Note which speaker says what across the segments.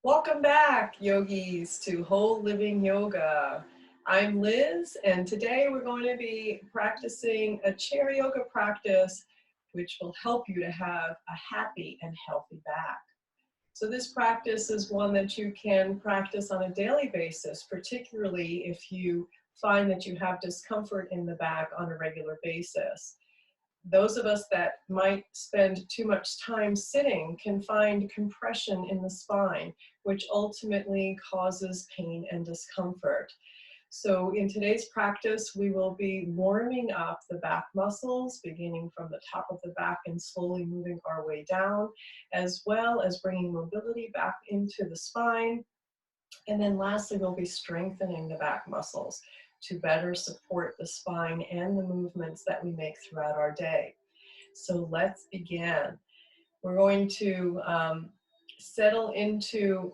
Speaker 1: Welcome back, yogis, to Whole Living Yoga. I'm Liz, and today we're going to be practicing a chair yoga practice which will help you to have a happy and healthy back. So this practice is one that you can practice on a daily basis, particularly if you find that you have discomfort in the back on a regular basis. Those of us that might spend too much time sitting can find compression in the spine, which ultimately causes pain and discomfort. So in today's practice, we will be warming up the back muscles, beginning from the top of the back and slowly moving our way down, as well as bringing mobility back into the spine. And then lastly, we'll be strengthening the back muscles to better support the spine and the movements that we make throughout our day. So let's begin. We're going to settle into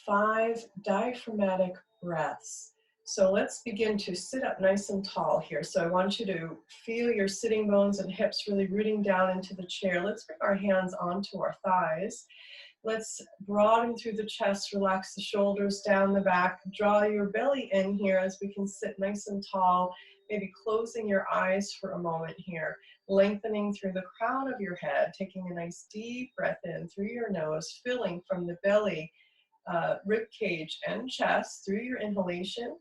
Speaker 1: 5 diaphragmatic breaths. So let's begin to sit up nice and tall here. So I want you to feel your sitting bones and hips really rooting down into the chair. Let's bring our hands onto our thighs. Let's broaden through the chest, relax the shoulders down the back, draw your belly in here as we can sit nice and tall, maybe closing your eyes for a moment here, lengthening through the crown of your head, taking a nice deep breath in through your nose, filling from the belly, rib cage and chest through your inhalation.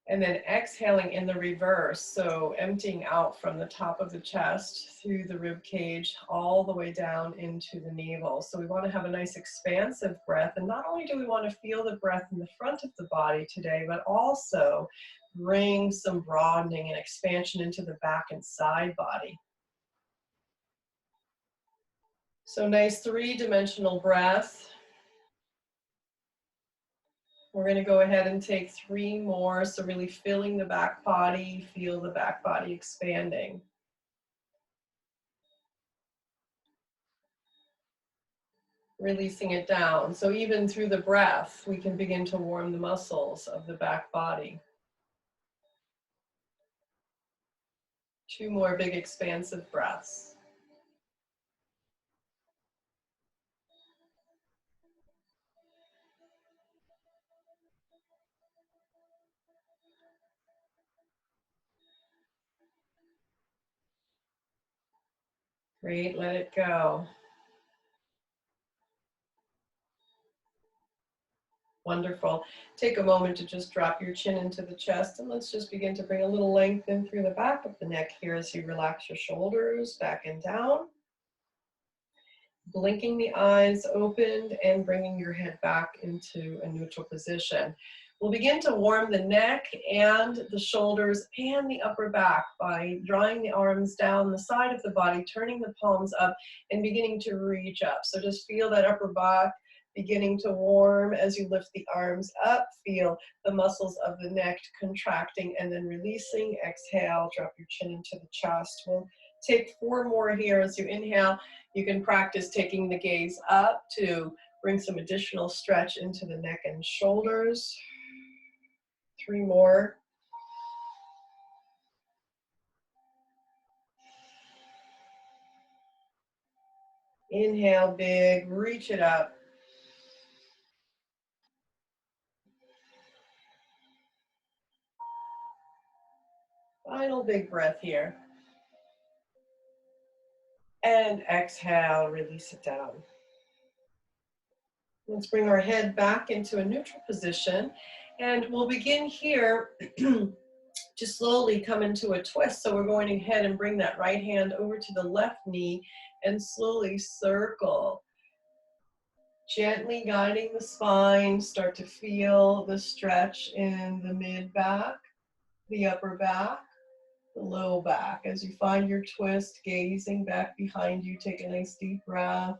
Speaker 1: And then exhaling in the reverse, so emptying out from the top of the chest through the rib cage all the way down into the navel. So we want to have a nice expansive breath, and not only do we want to feel the breath in the front of the body today, but also bring some broadening and expansion into the back and side body. So nice 3-dimensional breath. We're going to go ahead and take 3 more, so really filling the back body, feel the back body expanding. Releasing it down. So even through the breath, we can begin to warm the muscles of the back body. 2 more big expansive breaths. Great, let it go. Wonderful. Take a moment to just drop your chin into the chest, and let's just begin to bring a little length in through the back of the neck here as you relax your shoulders back and down. Blinking the eyes opened and bringing your head back into a neutral position. We'll begin to warm the neck and the shoulders and the upper back by drawing the arms down the side of the body, turning the palms up and beginning to reach up. So just feel that upper back beginning to warm as you lift the arms up. Feel the muscles of the neck contracting and then releasing. Exhale, drop your chin into the chest. We'll take 4 more here as you inhale. You can practice taking the gaze up to bring some additional stretch into the neck and shoulders. 3 more. Inhale big, reach it up. Final big breath here. And exhale, release it down. Let's bring our head back into a neutral position, and we'll begin here to slowly come into a twist. So we're going ahead and bring that right hand over to the left knee and slowly circle. Gently guiding the spine, start to feel the stretch in the mid-back, the upper back, the low back. As you find your twist, gazing back behind you, take a nice deep breath.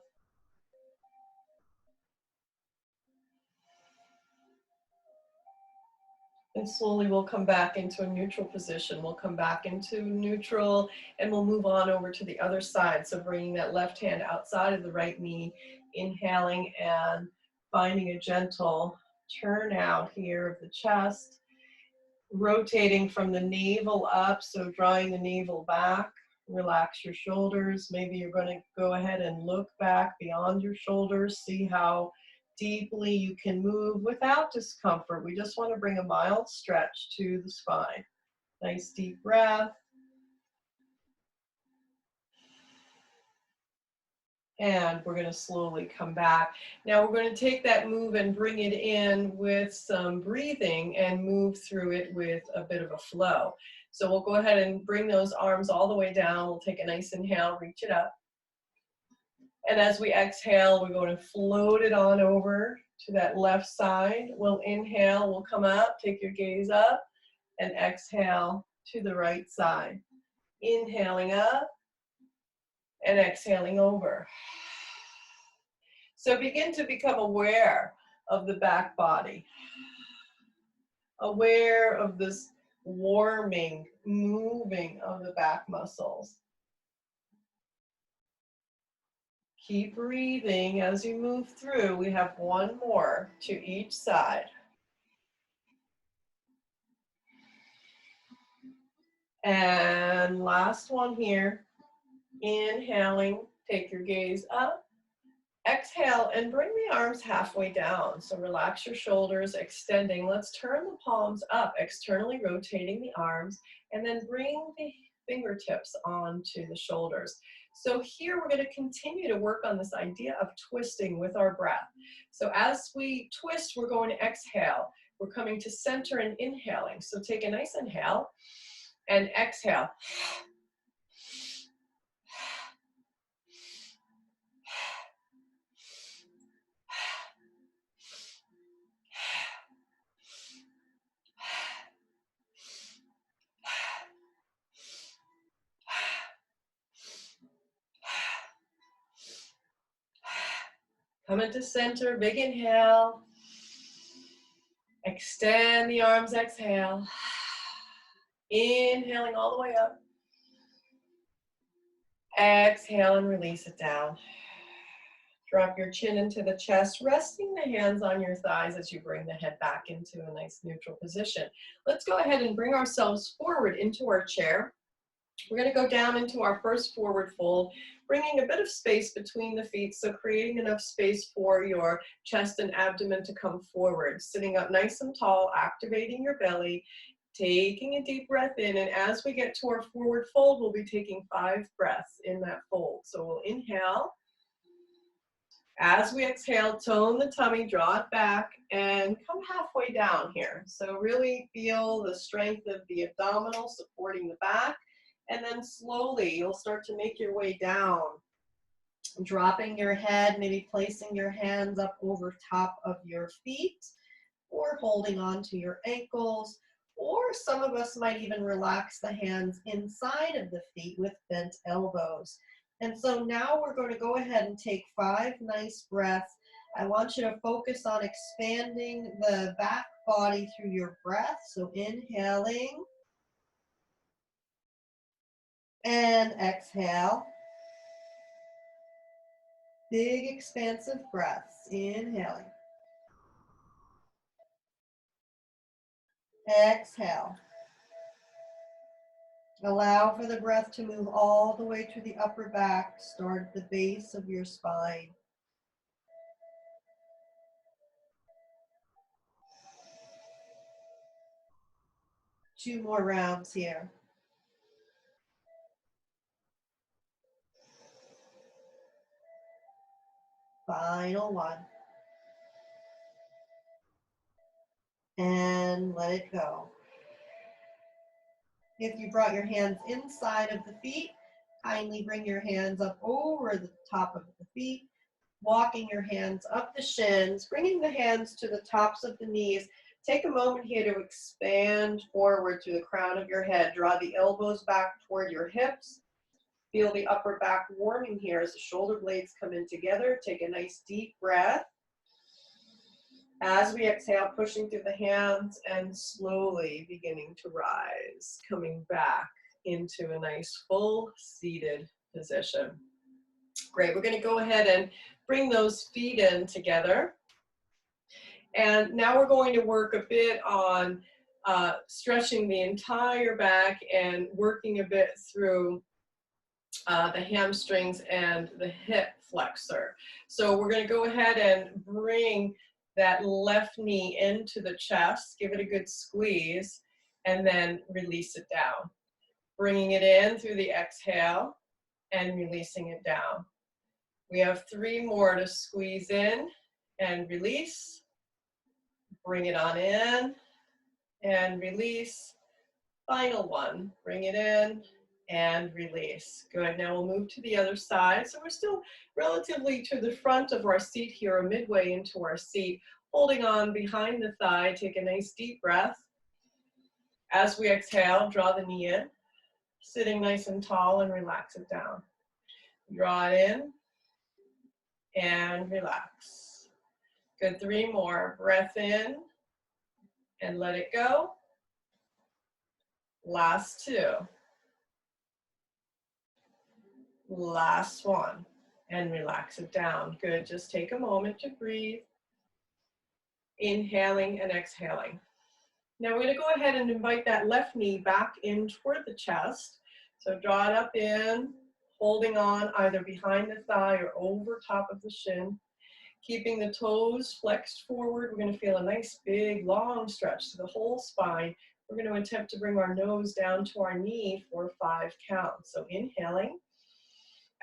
Speaker 1: And slowly we'll come back into a neutral position. We'll come back into neutral and we'll move on over to the other side. So bringing that left hand outside of the right knee, inhaling and finding a gentle turn out here of the chest. Rotating from the navel up, so drawing the navel back. Relax your shoulders. Maybe you're going to go ahead and look back beyond your shoulders, see how deeply you can move without discomfort. We just want to bring a mild stretch to the spine. Nice deep breath. And we're going to slowly come back. Now we're going to take that move and bring it in with some breathing and move through it with a bit of a flow. So we'll go ahead and bring those arms all the way down. We'll take a nice inhale, reach it up. And as we exhale, we're going to float it on over to that left side. We'll inhale, we'll come up, take your gaze up, and exhale to the right side. Inhaling up and exhaling over. So begin to become aware of the back body, aware of this warming, moving of the back muscles. Keep breathing as you move through. We have one more to each side. And last one here. Inhaling, take your gaze up. Exhale and bring the arms halfway down. So relax your shoulders, extending. Let's turn the palms up, externally rotating the arms, and then bring the fingertips onto the shoulders. So here we're going to continue to work on this idea of twisting with our breath. So as we twist, we're going to exhale. We're coming to center and inhaling. So take a nice inhale and exhale. Come into center, big inhale. Extend the arms, exhale. Inhaling all the way up. Exhale and release it down. Drop your chin into the chest, resting the hands on your thighs as you bring the head back into a nice neutral position. Let's go ahead and bring ourselves forward into our chair. We're going to go down into our first forward fold, bringing a bit of space between the feet, so creating enough space for your chest and abdomen to come forward. Sitting up nice and tall, activating your belly, taking a deep breath in, and as we get to our forward fold, we'll be taking 5 breaths in that fold. So we'll inhale. As we exhale, tone the tummy, draw it back, and come halfway down here. So really feel the strength of the abdominal supporting the back. And then slowly, you'll start to make your way down, dropping your head, maybe placing your hands up over top of your feet, or holding on to your ankles, or some of us might even relax the hands inside of the feet with bent elbows. And so now we're going to go ahead and take 5 nice breaths. I want you to focus on expanding the back body through your breath. So inhaling. And exhale. Big expansive breaths. Inhaling. Exhale. Allow for the breath to move all the way to the upper back. Start at the base of your spine. Two more rounds here. Final one. And let it go. If you brought your hands inside of the feet, kindly bring your hands up over the top of the feet, walking your hands up the shins, bringing the hands to the tops of the knees. Take a moment here to expand forward to the crown of your head. Draw the elbows back toward your hips. Feel the upper back warming here as the shoulder blades come in together. Take a nice deep breath. As we exhale, pushing through the hands and slowly beginning to rise, coming back into a nice full seated position. Great, we're going to go ahead and bring those feet in together. And now we're going to work a bit on stretching the entire back and working a bit through the hamstrings and the hip flexor. So we're going to go ahead and bring that left knee into the chest, give it a good squeeze, and then release it down. Bringing it in through the exhale and releasing it down. We have 3 more to squeeze in and release. Bring it on in and release. Final one, bring it in and release. Good, now we'll move to the other side. So we're still relatively to the front of our seat here, or midway into our seat, holding on behind the thigh. Take a nice deep breath. As we exhale, draw the knee in, sitting nice and tall, and relax it down. Draw it in and relax. Good, 3 more. Breath in and let it go. Last 2. Last 1. And relax it down. Good, just take a moment to breathe. Inhaling and exhaling. Now we're going to go ahead and invite that left knee back in toward the chest. So draw it up in, holding on either behind the thigh or over top of the shin. Keeping the toes flexed forward, we're going to feel a nice big long stretch to the whole spine. We're going to attempt to bring our nose down to our knee for 5 counts. So inhaling.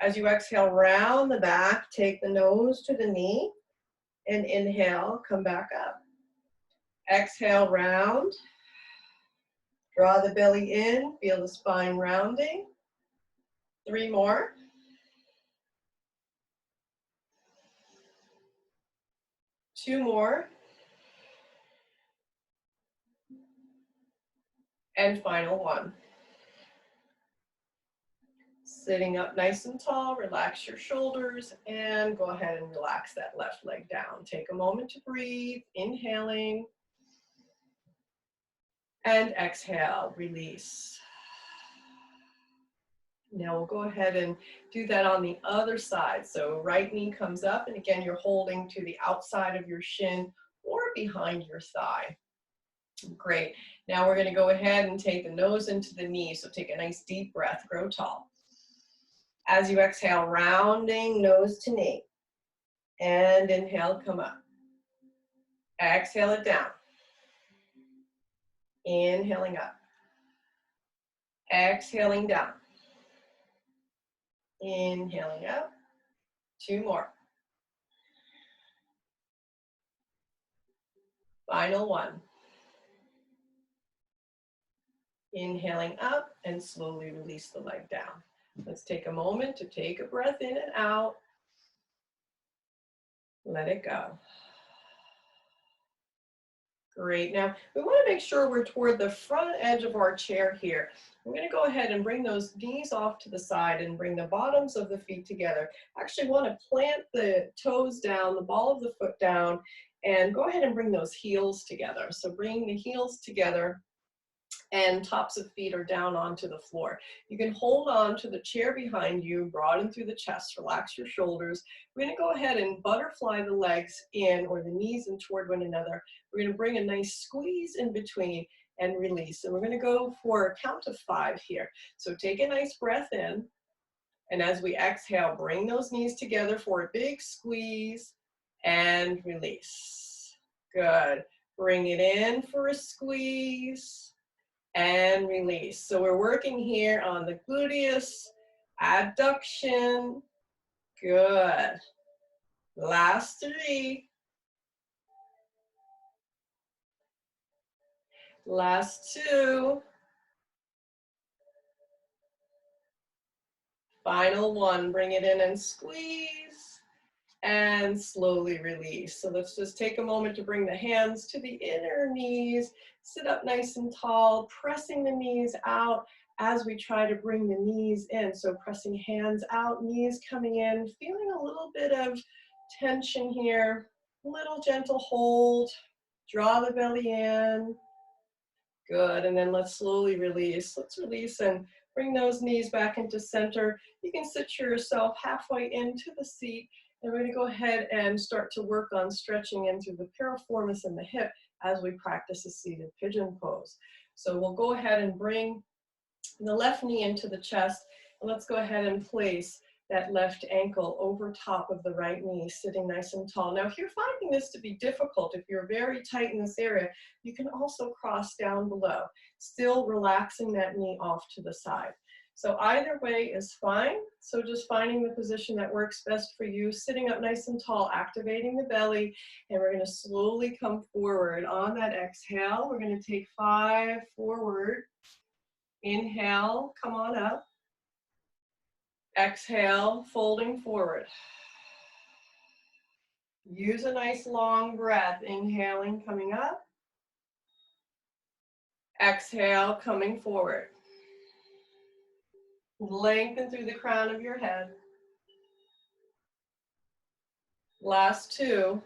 Speaker 1: As you exhale, round the back, take the nose to the knee, and inhale, come back up. Exhale, round. Draw the belly in, feel the spine rounding. 3 more. 2 more. And final 1. Sitting up nice and tall, relax your shoulders, and go ahead and relax that left leg down. Take a moment to breathe, inhaling, and exhale, release. Now we'll go ahead and do that on the other side. So right knee comes up, and again, you're holding to the outside of your shin or behind your thigh. Great. Now we're going to go ahead and take the nose into the knee. So take a nice deep breath, grow tall. As you exhale, rounding nose to knee. And inhale, come up. Exhale it down. Inhaling up. Exhaling down. Inhaling up. 2 more. Final 1. Inhaling up and slowly release the leg down. Let's take a moment to take a breath in and out. Let it go. Great. Now, we want to make sure we're toward the front edge of our chair here. We're going to go ahead and bring those knees off to the side and bring the bottoms of the feet together. Actually want to plant the toes down, the ball of the foot down, and go ahead and bring those heels together. So bring the heels together and tops of feet are down onto the floor. You can hold on to the chair behind you, broaden through the chest, relax your shoulders. We're going to go ahead and butterfly the legs in, or the knees in toward one another. We're going to bring a nice squeeze in between and release. And we're going to go for a count of 5 here. So take a nice breath in. And as we exhale, bring those knees together for a big squeeze and release. Good. Bring it in for a squeeze and release. So we're working here on the gluteus, abduction. Good. Last 3. Last 2. Final 1. Bring it in and squeeze and slowly release. So let's just take a moment to bring the hands to the inner knees. Sit up nice and tall, pressing the knees out as we try to bring the knees in. So pressing hands out, knees coming in, feeling a little bit of tension here. Little gentle hold. Draw the belly in. Good, and then let's slowly release. Let's release and bring those knees back into center. You can sit yourself halfway into the seat. And we're going to go ahead and start to work on stretching in through the piriformis and the hip as we practice a seated pigeon pose. So we'll go ahead and bring the left knee into the chest Let's go ahead and place that left ankle over top of the right knee, sitting nice and tall. Now, if you're finding this to be difficult, if you're very tight in this area, you can also cross down below, still relaxing that knee off to the side. So either way is fine. So just finding the position that works best for you, sitting up nice and tall, activating the belly, and we're going to slowly come forward. On that exhale, we're going to take 5 forward. Inhale, come on up. Exhale, folding forward. Use a nice long breath. Inhaling, coming up. Exhale, coming forward. Lengthen through the crown of your head. Last 2.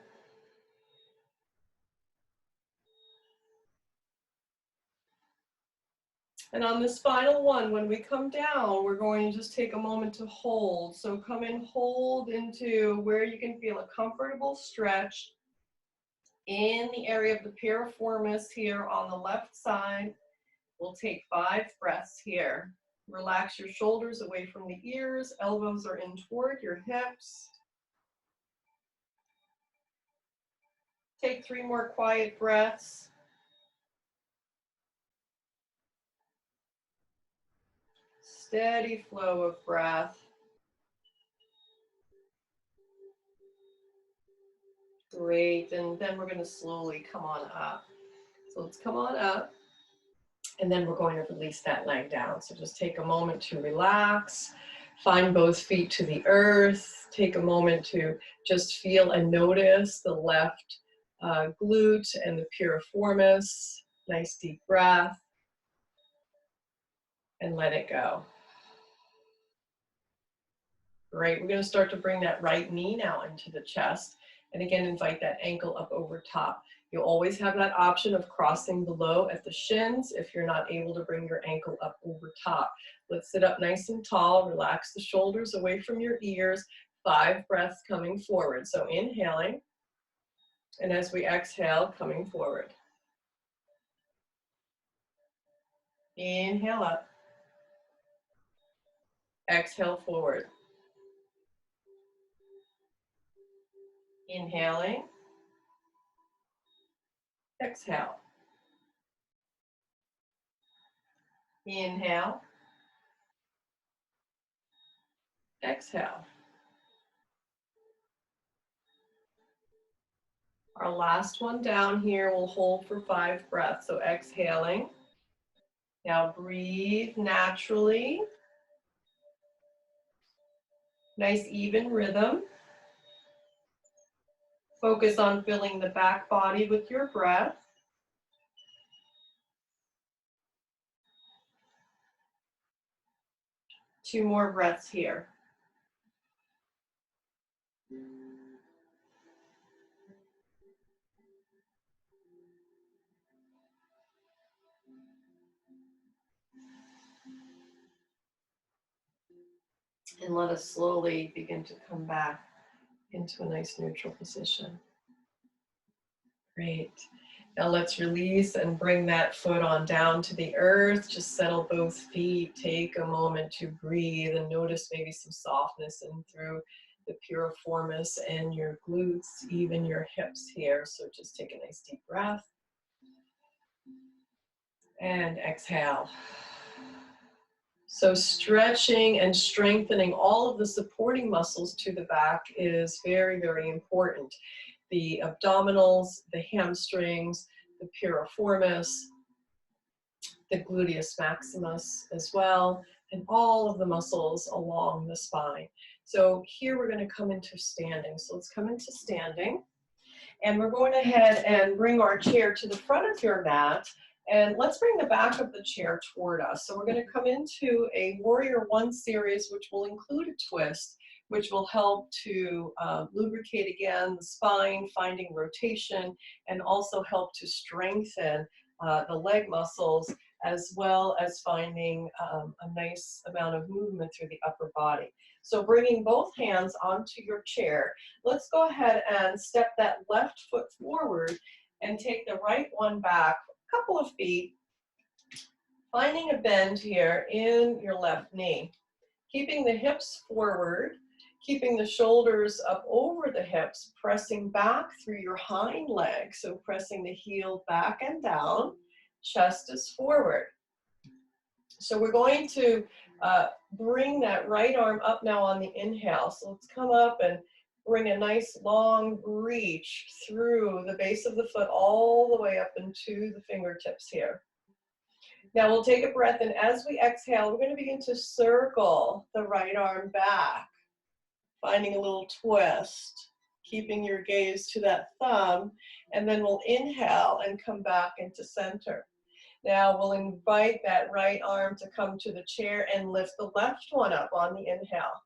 Speaker 1: And on this final one, when we come down, we're going to just take a moment to hold. So come and hold into where you can feel a comfortable stretch in the area of the piriformis here on the left side. We'll take 5 breaths here. Relax your shoulders away from the ears. Elbows are in toward your hips. Take 3 more quiet breaths. Steady flow of breath. Great, and then we're going to slowly come on up. So let's come on up, and then we're going to release that leg down. So just take a moment to relax. Find both feet to the earth. Take a moment to just feel and notice the left glute and the piriformis. Nice deep breath. And let it go. Great, we're going to start to bring that right knee now into the chest. And again, invite that ankle up over top. You'll always have that option of crossing below at the shins if you're not able to bring your ankle up over top. Let's sit up nice and tall. Relax the shoulders away from your ears. 5 breaths coming forward. So inhaling. And as we exhale, coming forward. Inhale up. Exhale forward. Inhaling. Exhale. Inhale. Exhale. Our last one down here, we'll hold for 5 breaths. So exhaling. Now breathe naturally. Nice even rhythm. Focus on filling the back body with your breath. Two more breaths here. And let us slowly begin to come back into a nice neutral position. Great. Now let's release and bring that foot on down to the earth. Just settle both feet. Take a moment to breathe and notice maybe some softness in through the piriformis and your glutes, even your hips here. So just take a nice deep breath. And exhale. So stretching and strengthening all of the supporting muscles to the back is very, very important. The abdominals, the hamstrings, the piriformis, the gluteus maximus as well, and all of the muscles along the spine. So here we're going to come into standing. So let's come into standing. And we're going ahead and bring our chair to the front of your mat. And let's bring the back of the chair toward us. So we're going to come into a Warrior One series, which will include a twist, which will help to lubricate again the spine, finding rotation, and also help to strengthen the leg muscles, as well as finding a nice amount of movement through the upper body. So bringing both hands onto your chair, let's go ahead and step that left foot forward and take the right one back a couple of feet, finding a bend here in your left knee. Keeping the hips forward, keeping the shoulders up over the hips, pressing back through your hind leg. So pressing the heel back and down, chest is forward. So we're going to bring that right arm up now on the inhale. So let's come up and bring a nice long reach through the base of the foot all the way up into the fingertips here. Now we'll take a breath, and as we exhale, we're going to begin to circle the right arm back, finding a little twist, keeping your gaze to that thumb, and then we'll inhale and come back into center. Now we'll invite that right arm to come to the chair and lift the left one up on the inhale.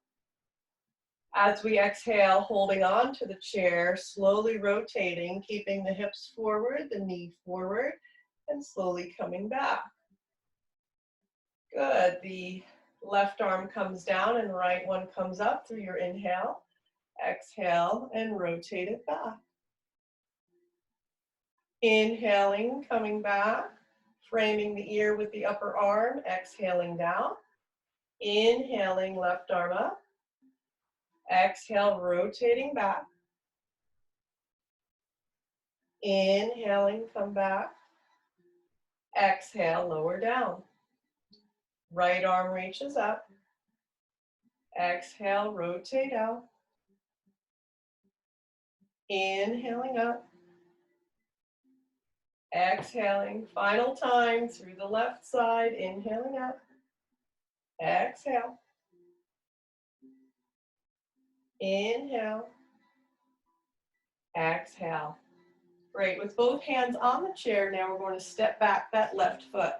Speaker 1: As we exhale, holding on to the chair, slowly rotating, keeping the hips forward, the knee forward, and slowly coming back. Good. The left arm comes down and right one comes up through your inhale. Exhale and rotate it back. Inhaling, coming back. Framing the ear with the upper arm, exhaling down. Inhaling, left arm up. Exhale, rotating back. Inhaling, come back. Exhale, lower down. Right arm reaches up. Exhale, rotate out. Inhaling up. Exhaling, final time through the left side, inhaling up. Exhale. Inhale. Exhale. Great. With both hands on the chair, now we're going to step back that left foot.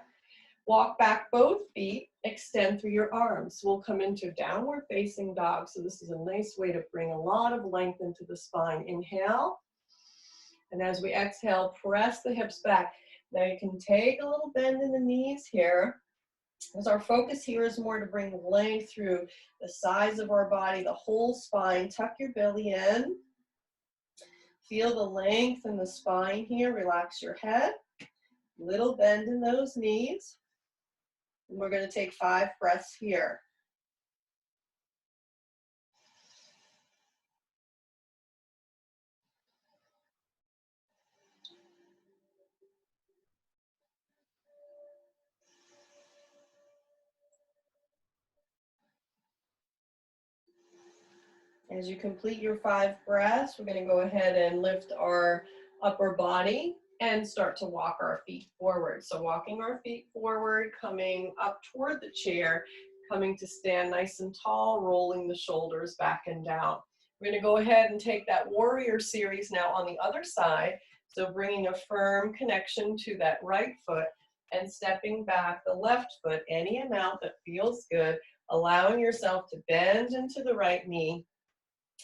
Speaker 1: Walk back both feet, extend through your arms. We'll come into downward facing dog. So this is a nice way to bring a lot of length into the spine. Inhale. And as we exhale, press the hips back. Now you can take a little bend in the knees here, because our focus here is more to bring length through the sides of our body, the whole spine. Tuck your belly in. Feel the length in the spine here. Relax your head. Little bend in those knees. And we're going to take 5 breaths here. As you complete your 5 breaths, we're going to go ahead and lift our upper body and start to walk our feet forward. So walking our feet forward, coming up toward the chair, coming to stand nice and tall, rolling the shoulders back and down. We're going to go ahead and take that warrior series now on the other side. So bringing a firm connection to that right foot and stepping back the left foot any amount that feels good, allowing yourself to bend into the right knee,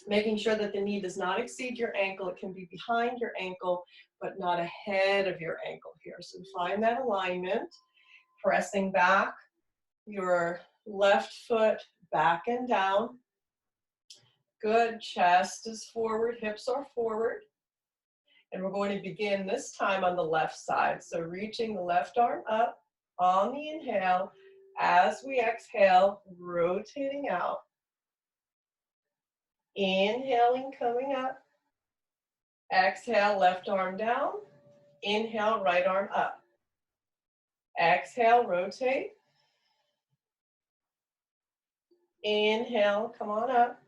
Speaker 1: making sure that the knee does not exceed your ankle. It can be behind your ankle, but not ahead of your ankle here. So find that alignment, pressing back your left foot back and down. Good. Chest is forward, hips are forward. And we're going to begin this time on the left side. So reaching the left arm up on the inhale. As we exhale, rotating out. Inhaling, coming up. Exhale, left arm down. Inhale, right arm up. Exhale, rotate. Inhale, come on up.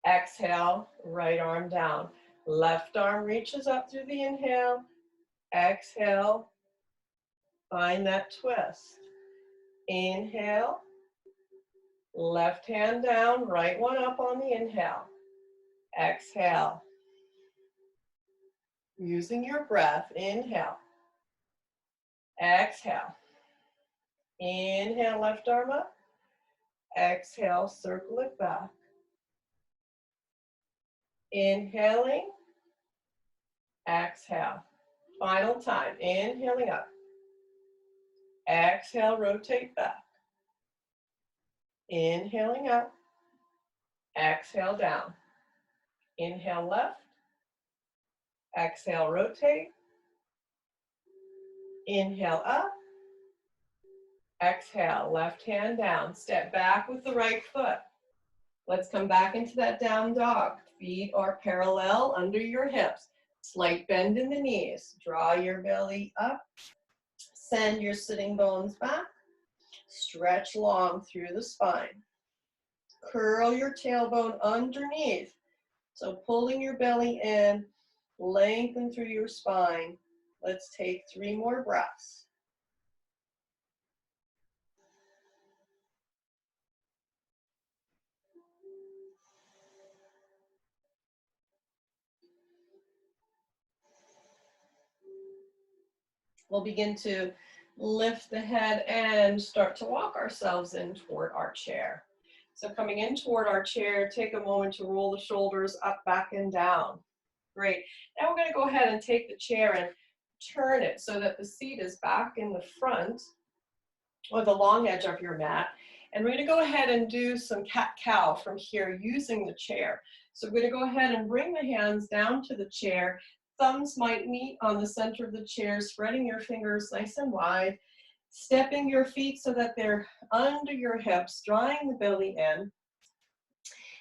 Speaker 1: Exhale, right arm down. Left arm reaches up through the inhale. Exhale, find that twist. Inhale, left hand down, right one up on the inhale. Exhale. Using your breath, inhale. Exhale. Inhale, left arm up. Exhale, circle it back. Inhaling. Exhale. Final time. Inhaling up. Exhale, rotate back. Inhaling up. Exhale, down. Inhale, left. Exhale, rotate. Inhale, up. Exhale, left hand down. Step back with the right foot. Let's come back into that down dog. Feet are parallel under your hips. Slight bend in the knees. Draw your belly up. Send your sitting bones back. Stretch long through the spine. Curl your tailbone underneath. So pulling your belly in, lengthen through your spine. Let's take 3 more breaths. We'll begin to lift the head and start to walk ourselves in toward our chair. So coming in toward our chair, take a moment to roll the shoulders up, back, and down. Great. Now we're going to go ahead and take the chair and turn it so that the seat is back in the front or the long edge of your mat. And we're going to go ahead and do some cat-cow from here using the chair. So we're going to go ahead and bring the hands down to the chair. Thumbs might meet on the center of the chair, spreading your fingers nice and wide, stepping your feet so that they're under your hips, drawing the belly in.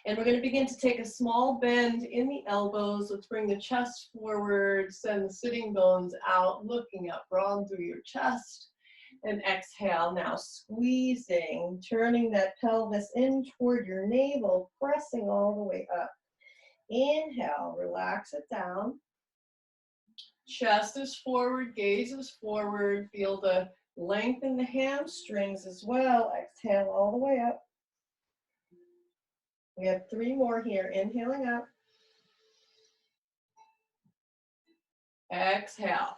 Speaker 1: And we're going to begin to take a small bend in the elbows. Let's bring the chest forward, send the sitting bones out, looking up, broad through your chest. And exhale, now squeezing, turning that pelvis in toward your navel, pressing all the way up. Inhale, relax it down. Chest is forward, gaze is forward. Feel the length in the hamstrings as well. Exhale all the way up. We have 3 more here. Inhaling up. Exhale.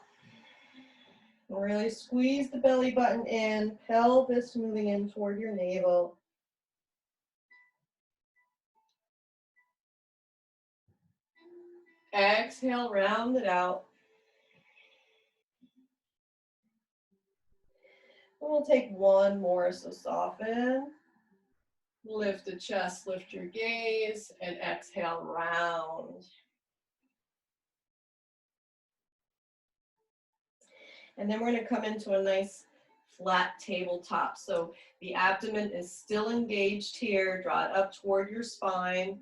Speaker 1: Really squeeze the belly button in, pelvis moving in toward your navel. Exhale, round it out. And we'll take 1 more, so soften. Lift the chest, lift your gaze, and exhale, round. And then we're going to come into a nice flat tabletop. So the abdomen is still engaged here. Draw it up toward your spine.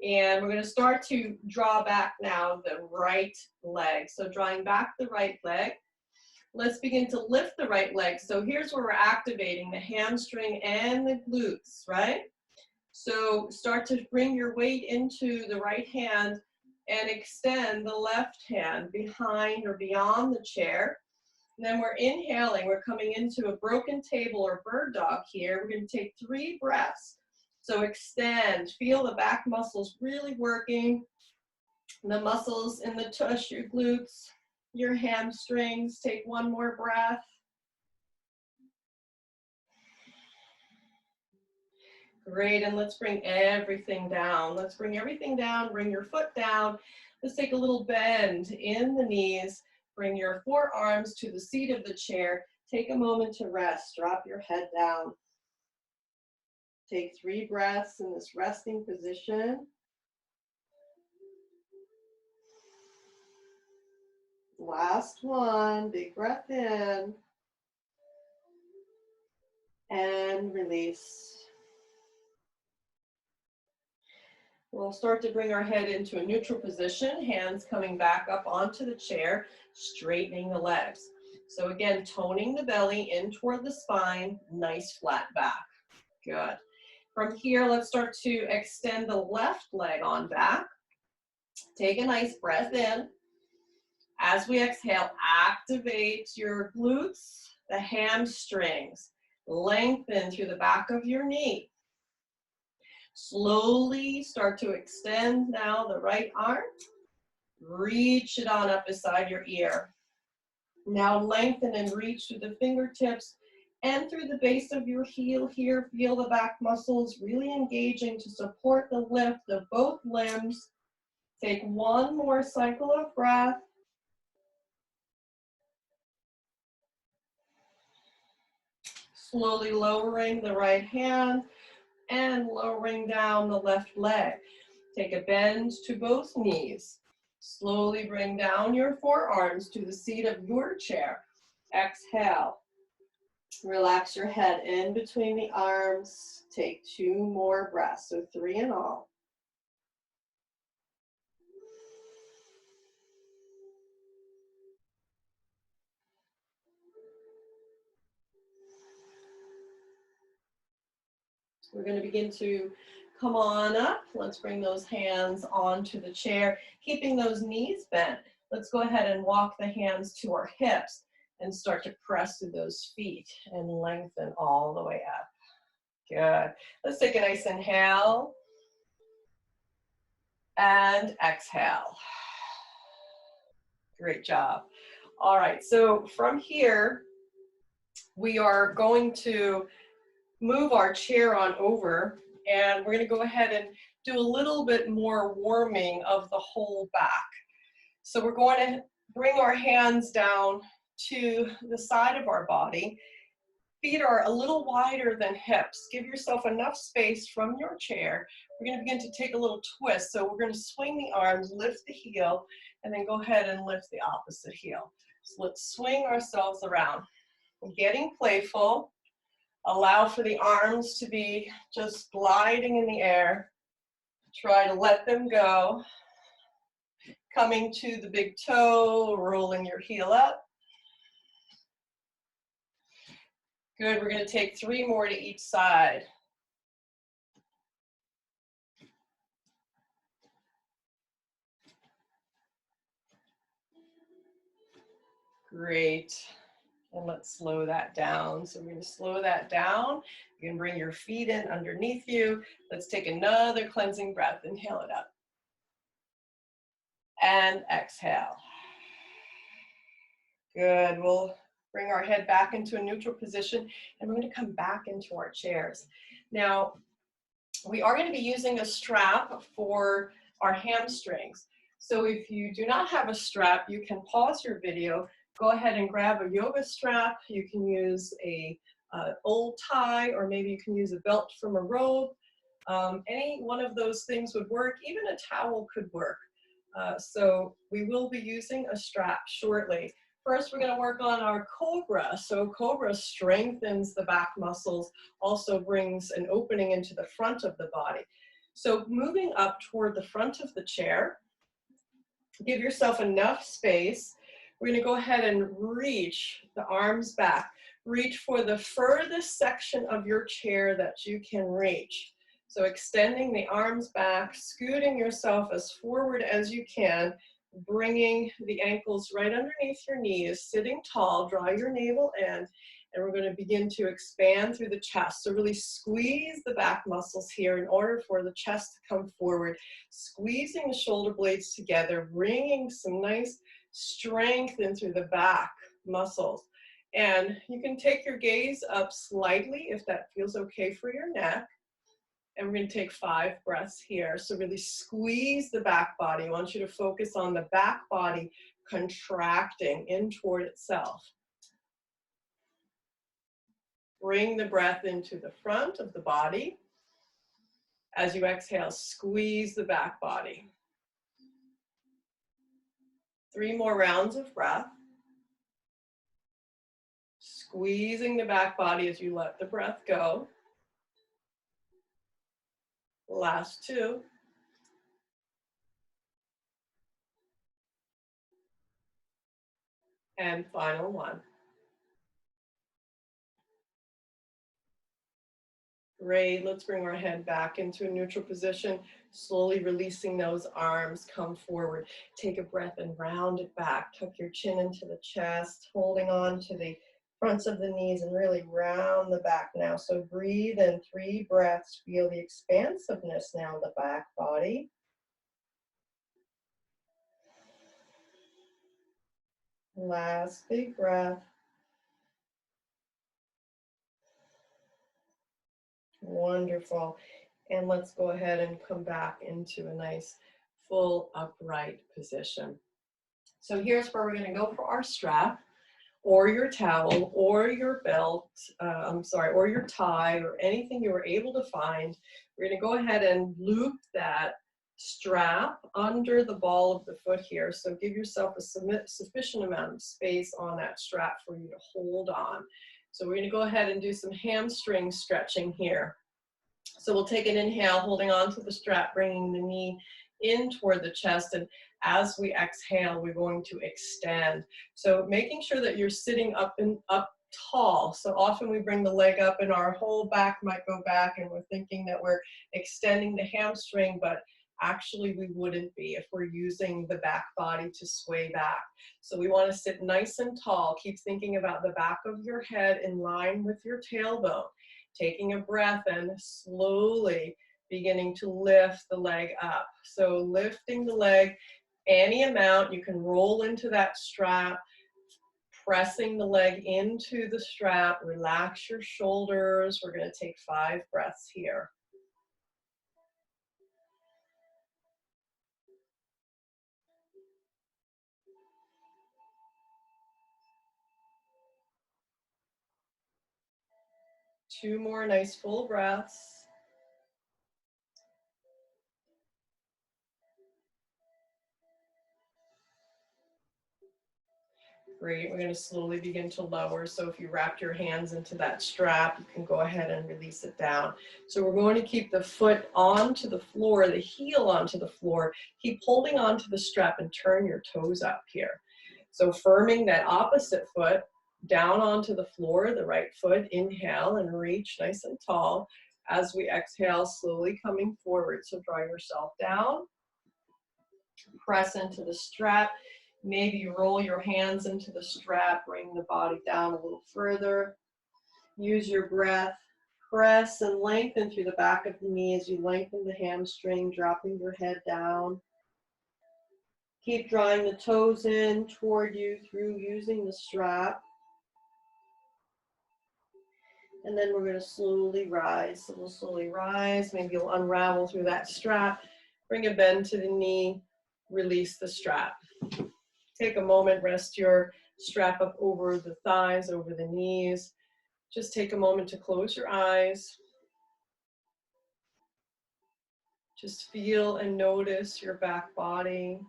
Speaker 1: And we're going to start to draw back now the right leg. So drawing back the right leg. Let's begin to lift the right leg. So here's where we're activating the hamstring and the glutes, right? So start to bring your weight into the right hand and extend the left hand behind or beyond the chair. And then we're inhaling, we're coming into a broken table or bird dog here. We're going to take 3 breaths. So extend, feel the back muscles really working. The muscles in the tush, your glutes, your hamstrings. Take 1 more breath. Great, and let's bring everything down. Let's bring everything down, bring your foot down. Let's take a little bend in the knees. Bring your forearms to the seat of the chair. Take a moment to rest. Drop your head down. Take 3 breaths in this resting position. Last one. Big breath in. And release. We'll start to bring our head into a neutral position, hands coming back up onto the chair, straightening the legs. So again, toning the belly in toward the spine, nice flat back. Good. From here, let's start to extend the left leg on back. Take a nice breath in. As we exhale, activate your glutes, the hamstrings. Lengthen through the back of your knee. Slowly start to extend now the right arm. Reach it on up beside your ear. Now lengthen and reach through the fingertips and through the base of your heel here. Feel the back muscles really engaging to support the lift of both limbs. Take 1 more cycle of breath. Slowly lowering the right hand and lowering down the left leg. Take a bend to both knees. Slowly bring down your forearms to the seat of your chair. Exhale. Relax your head in between the arms. Take 2 more breaths, so 3 in all. We're going to begin to come on up. Let's bring those hands onto the chair, keeping those knees bent. Let's go ahead and walk the hands to our hips and start to press through those feet and lengthen all the way up. Good. Let's take a nice inhale and exhale. Great job. All right, so from here, we are going to move our chair on over, and we're going to go ahead and do a little bit more warming of the whole back. So we're going to bring our hands down to the side of our body. Feet are a little wider than hips. Give yourself enough space from your chair. We're going to begin to take a little twist. So we're going to swing the arms, lift the heel, and then go ahead and lift the opposite heel. So let's swing ourselves around. We're getting playful. Allow for the arms to be just gliding in the air. Try to let them go. Coming to the big toe, rolling your heel up. Good, we're going to take 3 more to each side. Great. And let's slow that down. So we're going to slow that down. You can bring your feet in underneath you. Let's take another cleansing breath. Inhale it up. And exhale. Good. We'll bring our head back into a neutral position, and we're going to come back into our chairs. Now, we are going to be using a strap for our hamstrings. So if you do not have a strap, you can pause your video, go ahead and grab a yoga strap. You can use a old tie, or maybe you can use a belt from a robe. Any one of those things would work. Even a towel could work. So we will be using a strap shortly. First, we're going to work on our Cobra. So Cobra strengthens the back muscles, also brings an opening into the front of the body. So moving up toward the front of the chair, give yourself enough space. We're going to go ahead and reach the arms back. Reach for the furthest section of your chair that you can reach. So extending the arms back, scooting yourself as forward as you can, bringing the ankles right underneath your knees, sitting tall, draw your navel in, and we're going to begin to expand through the chest. So really squeeze the back muscles here in order for the chest to come forward, squeezing the shoulder blades together, bringing some nice strength in through the back muscles. And you can take your gaze up slightly if that feels okay for your neck. And we're going to take 5 breaths here. So really squeeze the back body. I want you to focus on the back body contracting in toward itself. Bring the breath into the front of the body. As you exhale, squeeze the back body. 3 more rounds of breath. Squeezing the back body as you let the breath go. Last 2. And final 1. Great. Let's bring our head back into a neutral position, slowly releasing those arms, come forward. Take a breath and round it back. Tuck your chin into the chest, holding on to the fronts of the knees and really round the back now. So breathe in 3 breaths. Feel the expansiveness now of the back body. Last big breath. Wonderful. And let's go ahead and come back into a nice full upright position. So here's where we're going to go for our strap, or your towel, or your belt, or your tie, or anything you were able to find. We're going to go ahead and loop that strap under the ball of the foot here. So give yourself a sufficient amount of space on that strap for you to hold on. So we're gonna go ahead and do some hamstring stretching here. So we'll take an inhale, holding on to the strap, bringing the knee in toward the chest. And as we exhale, we're going to extend. So making sure that you're sitting up and up tall. So often we bring the leg up and our whole back might go back and we're thinking that we're extending the hamstring, but actually we wouldn't be if we're using the back body to sway back. So we want to sit nice and tall. Keep thinking about the back of your head in line with your tailbone. Taking a breath and slowly beginning to lift the leg up. So lifting the leg any amount, you can roll into that strap, pressing the leg into the strap, relax your shoulders. We're going to take 5 breaths here. Two more nice full breaths. Great, we're going to slowly begin to lower. So if you wrap your hands into that strap, you can go ahead and release it down. So we're going to keep the foot onto the floor, the heel onto the floor. Keep holding onto the strap and turn your toes up here. So firming that opposite foot down onto the floor, the right foot, inhale and reach nice and tall. As we exhale, slowly coming forward. So draw yourself down, press into the strap. Maybe you roll your hands into the strap, bring the body down a little further. Use your breath. Press and lengthen through the back of the knee as you lengthen the hamstring, dropping your head down. Keep drawing the toes in toward you through using the strap. And then we're going to slowly rise. So we'll slowly rise. Maybe you'll unravel through that strap. Bring a bend to the knee. Release the strap. Take a moment, rest your strap up over the thighs, over the knees. Just take a moment to close your eyes. Just feel and notice your back body.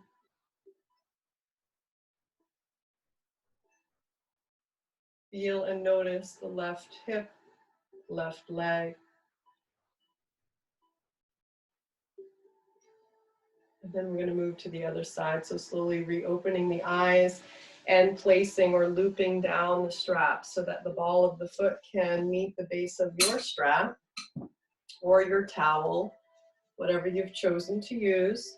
Speaker 1: Feel and notice the left hip, left leg. And then we're going to move to the other side. So slowly reopening the eyes and placing or looping down the strap so that the ball of the foot can meet the base of your strap or your towel, whatever you've chosen to use.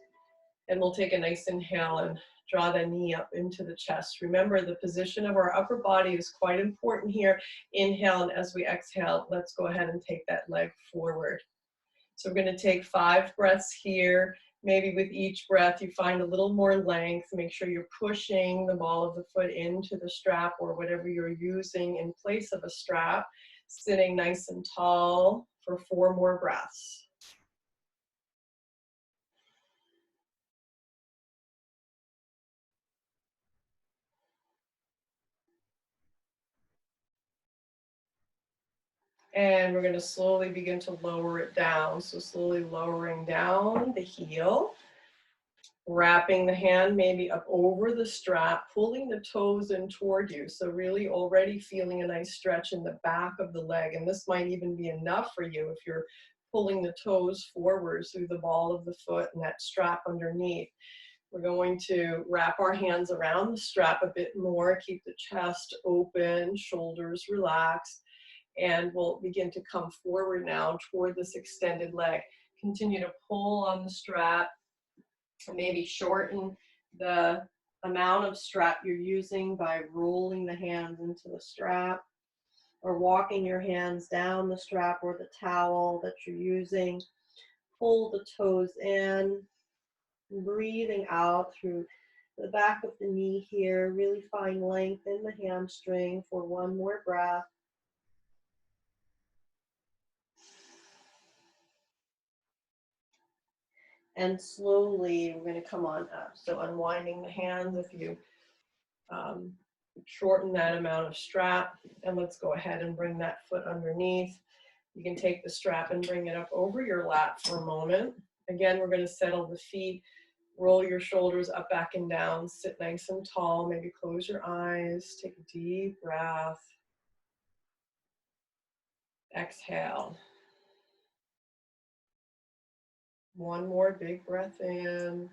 Speaker 1: And we'll take a nice inhale and draw the knee up into the chest. Remember, the position of our upper body is quite important here. Inhale, and as we exhale, let's go ahead and take that leg forward. So we're going to take 5 breaths here. Maybe with each breath, you find a little more length. Make sure you're pushing the ball of the foot into the strap or whatever you're using in place of a strap. Sitting nice and tall for 4 more breaths. And we're going to slowly begin to lower it down. So slowly lowering down the heel. Wrapping the hand maybe up over the strap, pulling the toes in toward you. So really already feeling a nice stretch in the back of the leg. And this might even be enough for you if you're pulling the toes forward through the ball of the foot and that strap underneath. We're going to wrap our hands around the strap a bit more, keep the chest open, shoulders relaxed, and we'll begin to come forward now toward this extended leg. Continue to pull on the strap. Maybe shorten the amount of strap you're using by rolling the hands into the strap or walking your hands down the strap or the towel that you're using. Pull the toes in, breathing out through the back of the knee here. Really find length in the hamstring for 1 more breath. And slowly we're going to come on up. So unwinding the hands if you shorten that amount of strap, and let's go ahead and bring that foot underneath. You can take the strap and bring it up over your lap for a moment. Again, we're going to settle the feet, roll your shoulders up, back, and down, sit nice and tall, maybe close your eyes, take a deep breath. Exhale. One more big breath in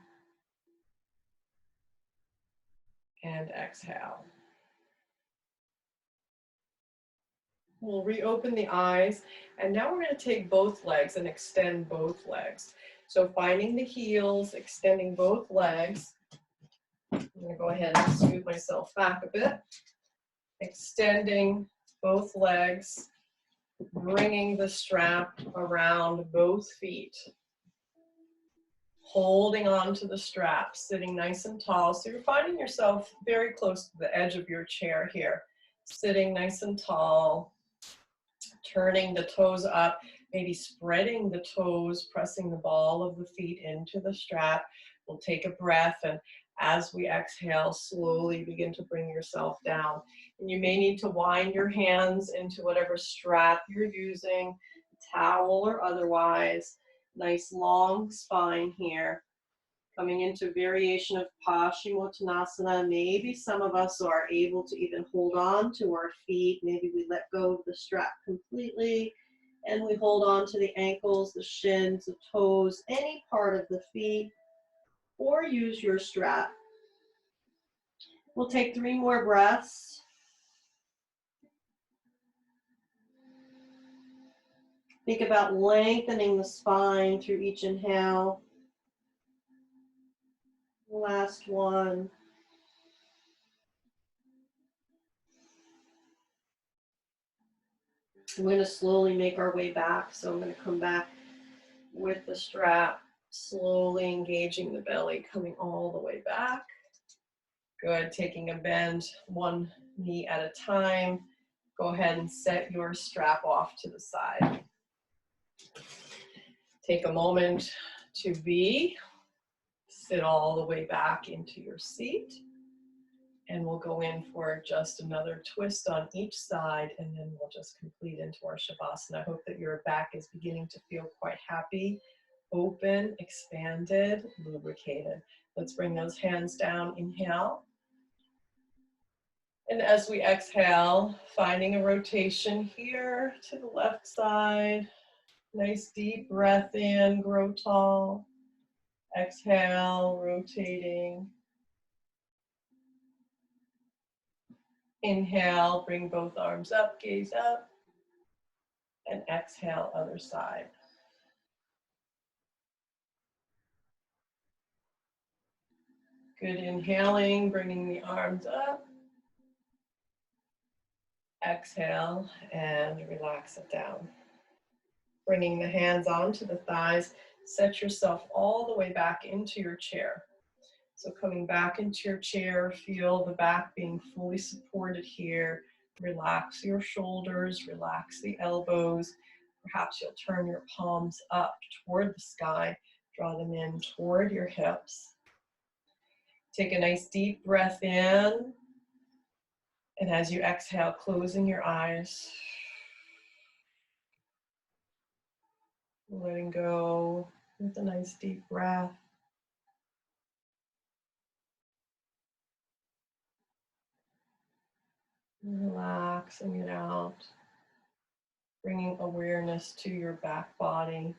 Speaker 1: and exhale. We'll reopen the eyes, and now we're going to take both legs and extend both legs. So finding the heels, extending both legs. I'm going to go ahead and scoot myself back a bit. Extending both legs, bringing the strap around both feet. Holding on to the strap, sitting nice and tall. So you're finding yourself very close to the edge of your chair here. Sitting nice and tall, turning the toes up, maybe spreading the toes, pressing the ball of the feet into the strap. We'll take a breath, and as we exhale, slowly begin to bring yourself down. And you may need to wind your hands into whatever strap you're using, towel or otherwise. Nice long spine here. Coming into variation of Paschimottanasana. Maybe some of us are able to even hold on to our feet. Maybe we let go of the strap completely and we hold on to the ankles, the shins, the toes, any part of the feet, or use your strap. We'll take 3 more breaths. Think about lengthening the spine through each inhale. Last one. We're going to slowly make our way back. So I'm going to come back with the strap, slowly engaging the belly, coming all the way back. Good, taking a bend, one knee at a time. Go ahead and set your strap off to the side. Take a moment to be. Sit all the way back into your seat. And we'll go in for just another twist on each side, and then we'll just complete into our Shavasana. I hope that your back is beginning to feel quite happy, open, expanded, lubricated. Let's bring those hands down. Inhale. And as we exhale, finding a rotation here to the left side. Nice deep breath in, grow tall. Exhale, rotating. Inhale, bring both arms up, gaze up. And exhale, other side. Good, inhaling, bringing the arms up. Exhale, and relax it down. Bringing the hands onto the thighs, set yourself all the way back into your chair. So coming back into your chair, feel the back being fully supported here. Relax your shoulders, relax the elbows. Perhaps you'll turn your palms up toward the sky, draw them in toward your hips. Take a nice deep breath in. And as you exhale, closing your eyes. Letting go with a nice deep breath. Relaxing it out. Bringing awareness to your back body.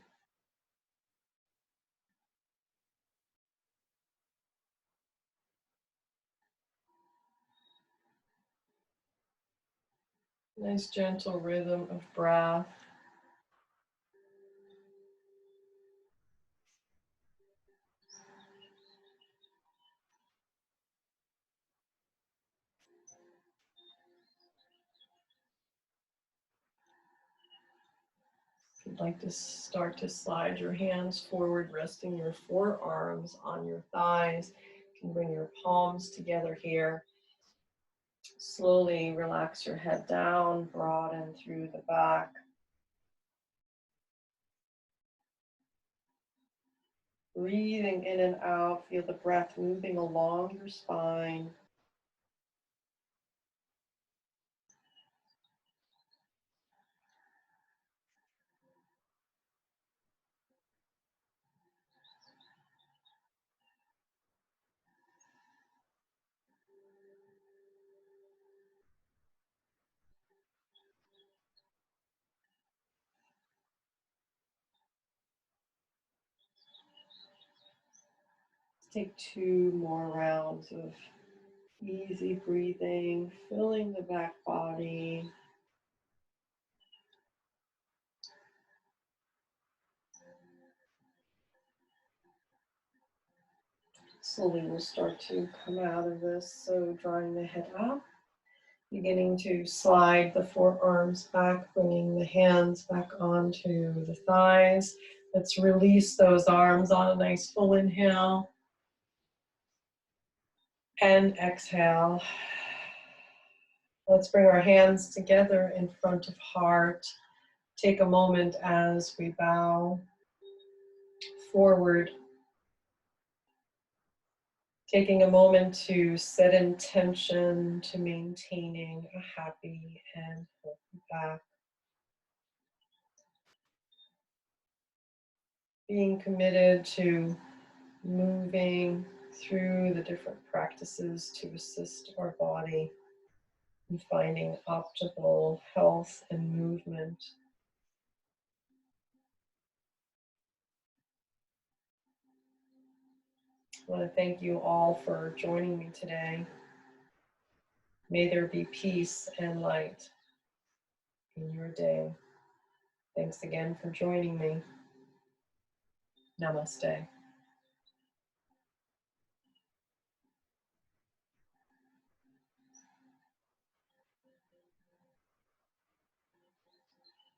Speaker 1: Nice gentle rhythm of breath. If you'd like to start to slide your hands forward, resting your forearms on your thighs, you can bring your palms together here. Slowly relax your head down, broaden through the back. Breathing in and out, feel the breath moving along your spine. Take 2 more rounds of easy breathing, filling the back body. Slowly we'll start to come out of this, so drawing the head up, beginning to slide the forearms back, bringing the hands back onto the thighs. Let's release those arms on a nice full inhale and exhale. Let's bring our hands together in front of heart. Take a moment as we bow forward, taking a moment to set intention to maintaining a happy and healthy back. Being committed to moving through the different practices to assist our body in finding optimal health and movement. I want to thank you all for joining me today. May there be peace and light in your day. Thanks again for joining me. Namaste.